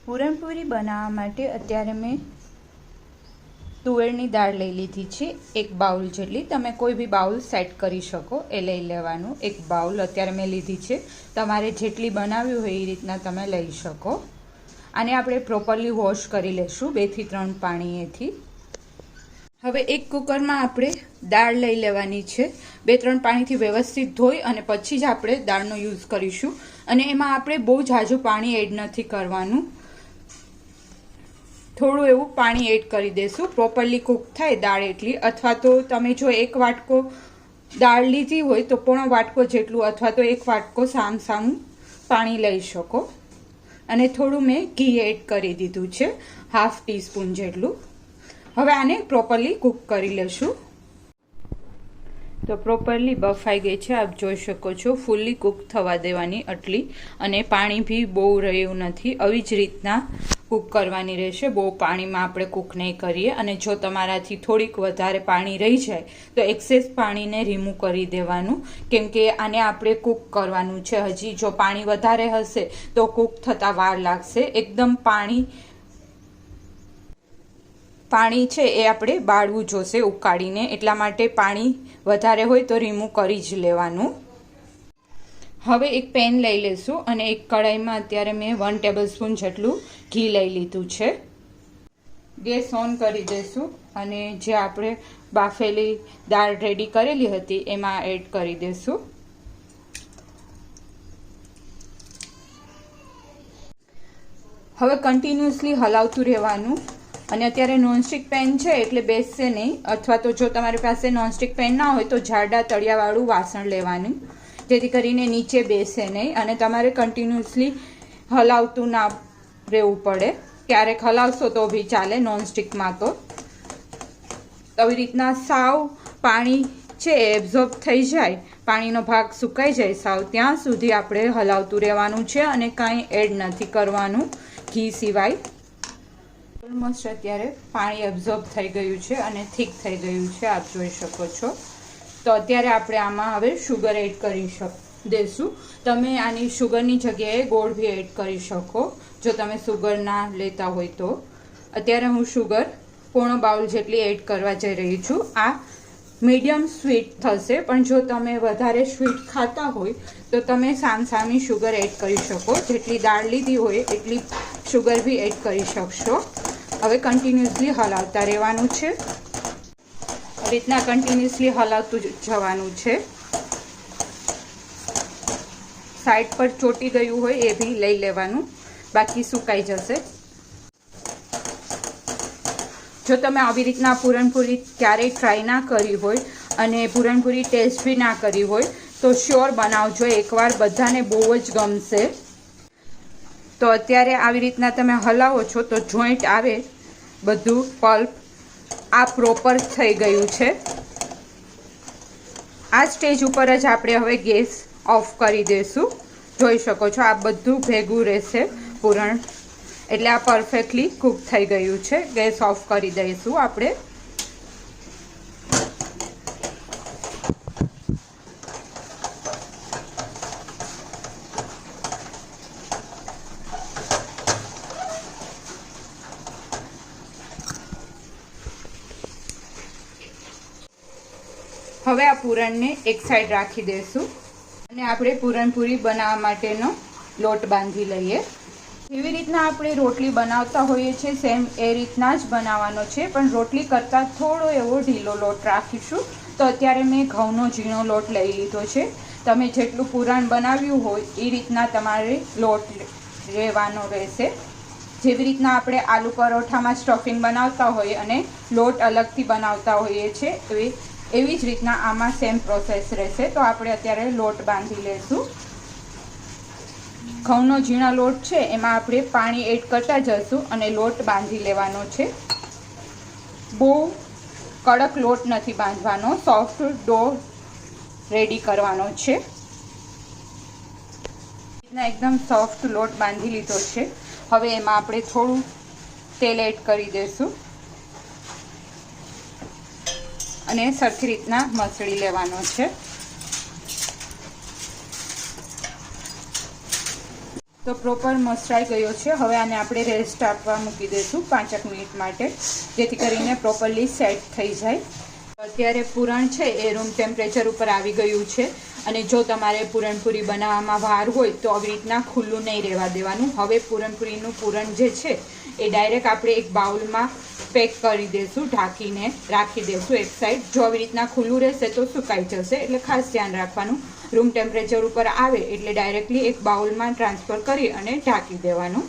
પૂરણપૂરી બનાવવા માટે અત્યારે મેં તુવેરની દાળ લઈ લીધી છે, એક બાઉલ જેટલી. તમે કોઈ બી બાઉલ સેટ કરી શકો એ લઈ લેવાનું. એક બાઉલ અત્યારે મેં લીધી છે. તમારે જેટલી બનાવવી હોય એ રીતના તમે લઈ શકો. આને આપણે પ્રોપરલી વોશ કરી લઈશું 2 થી 3 પાણીએથી. હવે એક કુકરમાં આપણે દાળ લઈ લેવાની છે. 2-3 પાણીથી વ્યવસ્થિત ધોઈ અને પછી જ આપણે દાળનો યુઝ કરીશું. અને એમાં આપણે બહુ ઝાઝું પાણી એડ નથી કરવાનું, થોડું એવું પાણી એડ કરી દેશું પ્રોપરલી કૂક થાય દાળ એટલી. અથવા તો તમે જો 1 વાટકો દાળ લીધી હોય તો પોણો વાટકો જેટલું અથવા તો 1 વાટકો સામું પાણી લઈ શકો. અને થોડું મેં ઘી એડ કરી દીધું છે, 1/2 ટીસ્પૂન જેટલું. હવે આને પ્રોપરલી કૂક કરી લેશું. તો પ્રોપરલી બફાઈ ગઈ છે, આપ જોઈ શકો છો. ફૂલ્લી કૂક થવા દેવાની આટલી, અને પાણી બી બહુ રહ્યું નથી. આવી જ રીતના કૂક કરવાની રહેશે. બહુ પાણીમાં આપણે કૂક નહીં કરીએ. અને જો તમારાથી થોડીક વધારે પાણી રહી જાય તો એક્સેસ પાણીને રિમૂવ કરી દેવાનું, કેમ કે આને આપણે કૂક કરવાનું છે હજી. જો પાણી વધારે હશે તો કૂક થતાં વાર લાગશે. એકદમ પાણી છે એ આપણે બાળવું જોશે ઉકાળીને, એટલા માટે પાણી વધારે હોય તો રિમૂવ કરી જ લેવાનું. હવે એક પેન લઈ લેશું અને એક કઢાઈમાં અત્યારે મેં 1 ટેબલસ્પૂન જેટલું ઘી લઈ લીધું છે. ગેસ ઓન કરી દઈશું અને જે આપણે બાફેલી દાળ રેડી કરેલી હતી એમાં એડ કરી દઈશું. હવે કન્ટિન્યુઅસલી હલાવતું રહેવાનું. અને અત્યારે નોનસ્ટિક પેન છે એટલે બેસશે નહીં, અથવા તો જો તમારી પાસે નોનસ્ટિક પેન ના હોય તો જાડા તળિયાવાળું વાસણ લેવાનું, જેથી કરીને નીચે બેસે નહીં. અને તમારે કન્ટિન્યુઅસલી હલાવતું ના રહેવું પડે. ક્યારેક હલાવશો તો બી ચાલે નોનસ્ટિકમાં. તો આવી રીતના સાવ પાણી છે એબ્ઝોર્બ થઈ જાય, પાણીનો ભાગ સુકાઈ જાય સાવ, ત્યાં સુધી આપણે હલાવતું રહેવાનું છે અને કાંઈ એડ નથી કરવાનું ઘી સિવાય. ઓલમોસ્ટ અત્યારે પાણી એબ્ઝોર્બ થઈ ગયું છે અને થીક થઈ ગયું છે, આપ જોઈ શકો છો. તો અત્યારે આપણે આમાં હવે શુગર એડ કરી દઈશું. તમે આની શુગરની જગ્યાએ ગોળ બી એડ કરી શકો જો તમે શુગર ના લેતા હોય તો. અત્યારે હું શુગર પોણો બાઉલ જેટલી એડ કરવા જઈ રહી છું. આ મીડિયમ સ્વીટ થશે, પણ જો તમે વધારે સ્વીટ ખાતા હોય તો તમે સામી શુગર એડ કરી શકો. જેટલી દાળ લીધી હોય એટલી શુગર બી એડ કરી શકશો. હવે કન્ટિન્યુઅસલી હલાવતા રહેવાનું છે. આવી રીતના કન્ટિન્યુઅસલી હલાવતું જવાનું છે. સાઈડ પર ચોટી ગયું હોય એ બી લઈ લેવાનું, બાકી સુકાઈ જશે. જો તમે આવી રીતના પૂરણપૂરી ક્યારેય ટ્રાય ના કરી હોય અને પૂરણપૂરી ટેસ્ટ બી ના કરી હોય તો શ્યોર બનાવજો એકવાર, બધાને બહુ જ ગમશે. તો અત્યારે આવી રીતના તમે હલાવો છો તો જોઈન્ટ આવે બધું, પલ્પ આ પ્રોપર થઈ ગયું છે. આ સ્ટેજ ઉપર જ આપણે હવે ગેસ ઓફ કરી દઈશું. જોઈ શકો છો આ બધું ભેગું રહેશે પૂરણ, એટલે આ પરફેક્ટલી કૂક થઈ ગયું છે. ગેસ ઓફ કરી દઈશું આપણે. હવે આ પૂરણને એક સાઈડ રાખી દઈશું અને આપણે પૂરણપૂરી બનાવવા માટેનો લોટ બાંધી લઈએ. એવી રીતના આપણે રોટલી બનાવતા હોઈએ છીએ સેમ એ રીતના જ બનાવવાનો છે, પણ રોટલી કરતાં થોડો એવો ઢીલો લોટ રાખીશું. તો અત્યારે મેં ઘઉંનો ઝીણો લોટ લઈ લીધો છે. તમે જેટલું પૂરણ બનાવ્યું હોય એ રીતના તમારે લોટ લેવાનો રહેશે. જેવી રીતના આપણે આલુ પરોઠામાં સ્ટફિંગ બનાવતા હોઈએ અને લોટ અલગથી બનાવતા હોઈએ છીએ એવી જ રીતના આમાં સેમ પ્રોસેસ રહેશે. તો આપણે અત્યારે લોટ બાંધી લઈશું. ઘઉંનો ઝીણા લોટ છે એમાં આપણે પાણી એડ કરતા જઈશું અને લોટ બાંધી લેવાનો છે. બહુ કડક લોટ નથી બાંધવાનો, સોફ્ટ ડો રેડી કરવાનો છે. એકદમ સોફ્ટ લોટ બાંધી લીધો છે. હવે એમાં આપણે થોડું તેલ એડ કરી દઈશું અને સરખી રીતના મસળી લેવાનો છે. તો પ્રોપર મસળાઈ ગયો છે. હવે આને આપણે રેસ્ટ આપવા મૂકી દઈશું 5 મિનિટ માટે, જેથી કરીને પ્રોપરલી સેટ થઈ જાય. અત્યારે પૂરણ છે એ રૂમ ટેમ્પરેચર ઉપર આવી ગયું છે. અને જો તમારે પૂરણપૂરી બનાવવામાં વાર હોય તો આવી રીતના ખુલ્લું નહીં રહેવા દેવાનું. હવે પૂરણપૂરીનું પૂરણ જે છે એ ડાયરેક્ટ આપણે એક બાઉલમાં પેક કરી દઈશું, ઢાંકીને રાખી દઈશું એક સાઈડ. જો આવી રીતના ખુલ્લું રહેશે તો સુકાઈ જશે, એટલે ખાસ ધ્યાન રાખવાનું. રૂમ ટેમ્પરેચર ઉપર આવે એટલે ડાયરેક્ટલી એક બાઉલમાં ટ્રાન્સફર કરી અને ઢાંકી દેવાનું.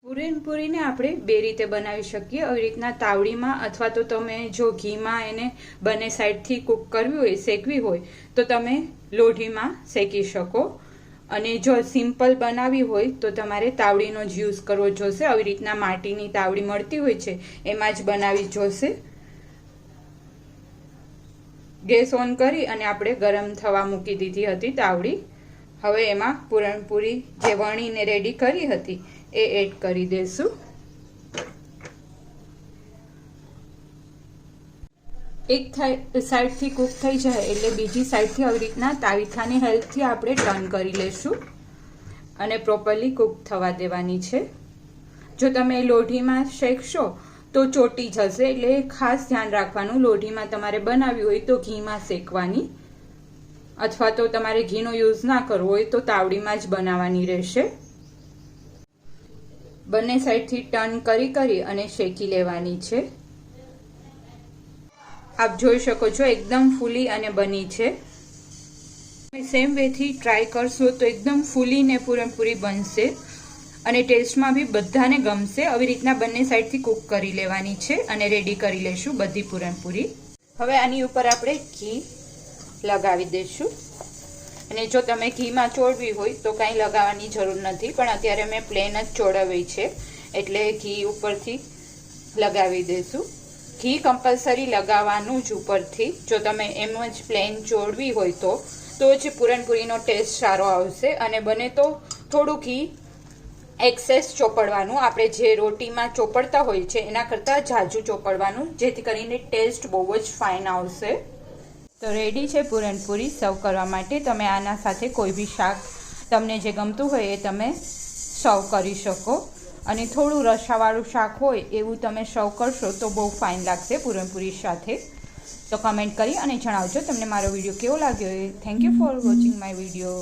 પૂરણપૂરીને આપણે બે રીતે બનાવી શકીએ. આવી રીતના તાવડીમાં, અથવા તો તમે જો ઘીમાં એને બંને સાઈડથી કૂક કરવી હોય, શેકવી હોય તો તમે લોઢીમાં શેકી શકો. અને જો સિમ્પલ બનાવવી હોય તો તમારે તાવડીનો જ યુઝ કરવો જોશે. આવી રીતના માટીની તાવડી મળતી હોય છે એમાં જ બનાવવી જોશે. ગેસ ઓન કરી અને આપણે ગરમ થવા મૂકી દીધી હતી તાવડી. હવે એમાં પૂરણપૂરી જે વણીને રેડી કરી હતી એ એડ કરી દેશું. એક સાઈડથી કૂક થઈ જાય એટલે બીજી સાઈડથી આવી રીતના તાવીથાની હેલ્પથી આપણે ટર્ન કરી લેશું અને પ્રોપરલી કૂક થવા દેવાની છે. જો તમે લોઢીમાં શેકશો તો ચોટી જશે, એટલે ખાસ ધ્યાન રાખવાનું. લોઢીમાં તમારે બનાવવી હોય તો ઘીમાં શેકવાની, અથવા તો તમારે ઘીનો યુઝ ના કરવો હોય તો તાવડીમાં જ બનાવવાની રહેશે. બંને સાઈડથી ટર્ન કરી અને શેકી લેવાની છે. આપ જોઈ શકો છો એકદમ ફૂલી અને બની છે. સેમ વેથી ટ્રાય કરશો તો એકદમ ફૂલીને પૂરણપૂરી બનશે અને ટેસ્ટમાં બી બધાને ગમશે. આવી રીતના બંને સાઈડથી કૂક કરી લેવાની છે અને રેડી કરી લેશું બધી પૂરણપૂરી. હવે આની ઉપર આપણે ઘી લગાવી દઈશું. અને જો તમે ઘીમાં ચોળવી હોય તો કાંઈ લગાવવાની જરૂર નથી, પણ અત્યારે મેં પ્લેન જ ચોળવી છે એટલે ઘી ઉપરથી લગાવી દઈશું. ઘી કમ્પલસરી લગાવવાનું જ ઉપરથી. જો તમે એમ જ પ્લેન ચોળવી હોય તો જ પૂરણપૂરીનો ટેસ્ટ સારો આવશે. અને બને તો થોડું ઘી એક્સેસ ચોપડવાનું. આપણે જે રોટીમાં ચોપડતા હોય છે એના કરતાં ઝાઝું ચોપડવાનું, જેથી કરીને ટેસ્ટ બહુ જ ફાઇન આવશે. તો રેડી છે પૂરણપૂરી સર્વ કરવા માટે. તમે આના સાથે કોઈ બી શાક તમને જે ગમતું હોય એ તમે સર્વ કરી શકો. અને થોડું રસાવાળું શાક હોય એવું તમે સર્વ કરશો તો બહુ ફાઇન લાગશે પૂરણપૂરી સાથે. તો કમેન્ટ કરી અને જણાવજો તમને મારો વિડીયો કેવો લાગ્યો. Thank you for watching my video.